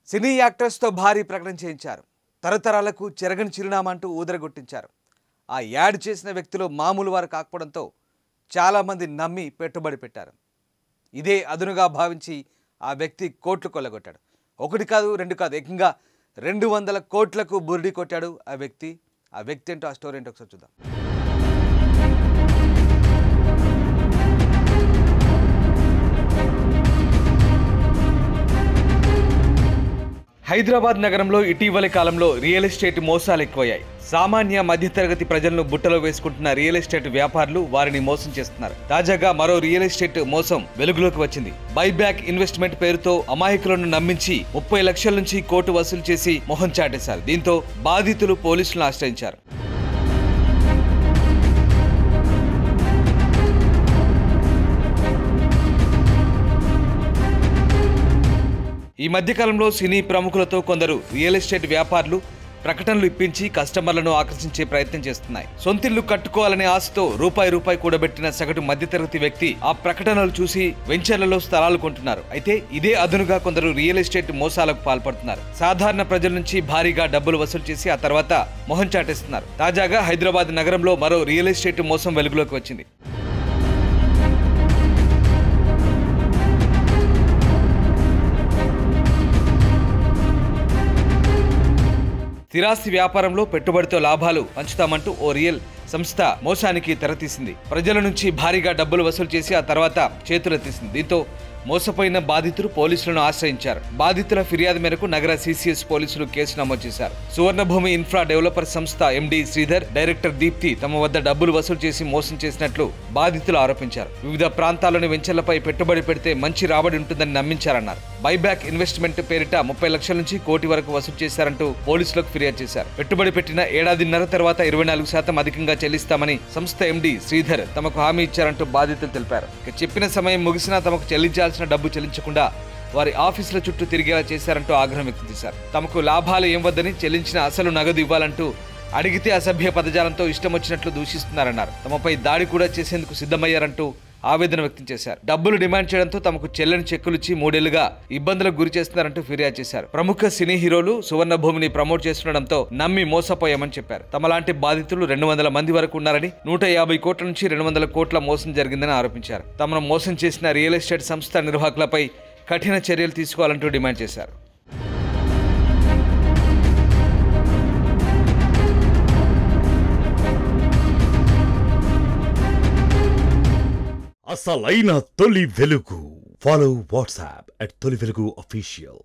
సినీ యాక్టర్స్తో భారీ ప్రకటన చేయించారు. తరతరాలకు చెరగని చిరునామా అంటూ ఊదరగొట్టించారు. ఆ యాడ్ చేసిన వ్యక్తులు మామూలు వారు కాకపోవడంతో చాలామంది నమ్మి పెట్టుబడి పెట్టారు. ఇదే అదునుగా భావించి ఆ వ్యక్తి కోట్లు కొల్లగొట్టాడు. ఒకటి కాదు, రెండు కాదు, ఏకంగా 200 కోట్లకు బురిడి కొట్టాడు ఆ వ్యక్తి. ఆ వ్యక్తి ఏంటో, ఆ స్టోరీ ఏంటో ఒకసారి చూద్దాం. హైదరాబాద్ నగరంలో ఇటీవలి కాలంలో రియల్ ఎస్టేట్ మోసాలు ఎక్కువయ్యాయి. సామాన్య మధ్యతరగతి ప్రజలను బుట్టలో వేసుకుంటున్న రియల్ ఎస్టేట్ వ్యాపారులు వారిని మోసం చేస్తున్నారు. తాజాగా మరో రియల్ ఎస్టేట్ మోసం వెలుగులోకి వచ్చింది. బైబ్యాక్ ఇన్వెస్ట్మెంట్ పేరుతో అమాయకులను నమ్మించి 30 లక్షల నుంచి కోటి వసూలు చేసి మొహం చాటేశారు. దీంతో బాధితులు పోలీసులను ఆశ్రయించారు. ఈ మధ్యకాలంలో సినీ ప్రముఖులతో కొందరు రియల్ ఎస్టేట్ వ్యాపారులు ప్రకటనలు ఇప్పించి కస్టమర్లను ఆకర్షించే ప్రయత్నం చేస్తున్నాయి. సొంతిల్లు కట్టుకోవాలనే ఆశతో రూపాయి కూడబెట్టిన సగటు మధ్యతరగతి వ్యక్తి ఆ ప్రకటనలు చూసి వెంచర్లలో స్థలాలు కొంటున్నారు. అయితే ఇదే అదునుగా కొందరు రియల్ ఎస్టేట్ మోసాలకు పాల్పడుతున్నారు. సాధారణ ప్రజల నుంచి భారీగా డబ్బులు వసూలు చేసి ఆ తర్వాత మొహం చాటేస్తున్నారు. తాజాగా హైదరాబాద్ నగరంలో మరో రియల్ ఎస్టేట్ మోసం వెలుగులోకి వచ్చింది. స్థిరాస్తి వ్యాపారంలో పెట్టుబడితో లాభాలు పంచుతామంటూ ఓ రియల్ సంస్థ మోసానికి తెరతీసింది. ప్రజల నుంచి భారీగా డబ్బులు వసూలు చేసి ఆ తర్వాత చేతులెత్తేసింది. దీంతో మోసపోయిన బాధితులు పోలీసులను ఆశ్రయించారు. బాధితుల ఫిర్యాదు మేరకు నగర సిసిఎస్ పోలీసులు కేసు నమోదు చేశారు. సువర్ణభూమి ఇన్ఫ్రా డెవలపర్ సంస్థ ఎండి శ్రీధర్, డైరెక్టర్ దీప్తి తమ వద్ద డబ్బులు వసూలు చేసి మోసం చేసినట్లు బాధితులు ఆరోపించారు. వివిధ ప్రాంతాల్లోని వెంచర్లపై పెట్టుబడి పెడితే మంచి రాబడి ఉంటుందని నమ్మించారన్నారు. బైబ్యాక్ ఇన్వెస్ట్మెంట్ పేరిట 30 లక్షల నుంచి కోటి వరకు వసూలు చేశారంటూ పోలీసులకు ఫిర్యాదు చేశారు. పెట్టుబడి పెట్టిన ఏడాదిన్నర తర్వాత 24% అధికంగా చెల్లిస్తామని సంస్థ ఎండి శ్రీధర్ తమకు హామీ ఇచ్చారంటూ బాధితులు తెలిపారు. చెప్పిన సమయం ముగిసినా తమకు చెల్లించాల్సిన డబ్బు చెల్లించకుండా వారి ఆఫీసుల చుట్టూ తిరిగేలా చేశారంటూ ఆగ్రహం వ్యక్తం చేశారు. తమకు లాభాలు ఏం వద్దని చెల్లించిన అసలు నగదు ఇవ్వాలంటూ అడిగితే అసభ్య పదజాలంతో ఇష్టం వచ్చినట్లు దూషిస్తున్నారన్నారు. తమపై దాడి కూడా చేసేందుకు సిద్ధమయ్యారంటూ ఆవేదన వ్యక్తం చేశారు. డబ్బులు డిమాండ్ చేయడంతో తమకు చెల్లని చెక్కులిచ్చి 3 ఏళ్లుగా ఇబ్బందులకు గురి చేస్తున్నారంటూ ఫిర్యాదు చేశారు. ప్రముఖ సినీ హీరోలు సువర్ణభూమిని ప్రమోట్ చేస్తుండడంతో నమ్మి మోసపోయామని చెప్పారు. తమలాంటి బాధితులు 200 మంది వరకు ఉన్నారని, 150 కోట్ల నుంచి 200 కోట్ల మోసం జరిగిందని ఆరోపించారు. తమను మోసం చేసిన రియల్ ఎస్టేట్ సంస్థ నిర్వాహకులపై కఠిన చర్యలు తీసుకోవాలంటూ డిమాండ్ చేశారు. అసలైన తొలి వెలుగు. ఫాలో వాట్సాప్ @తొలి వెలుగు official.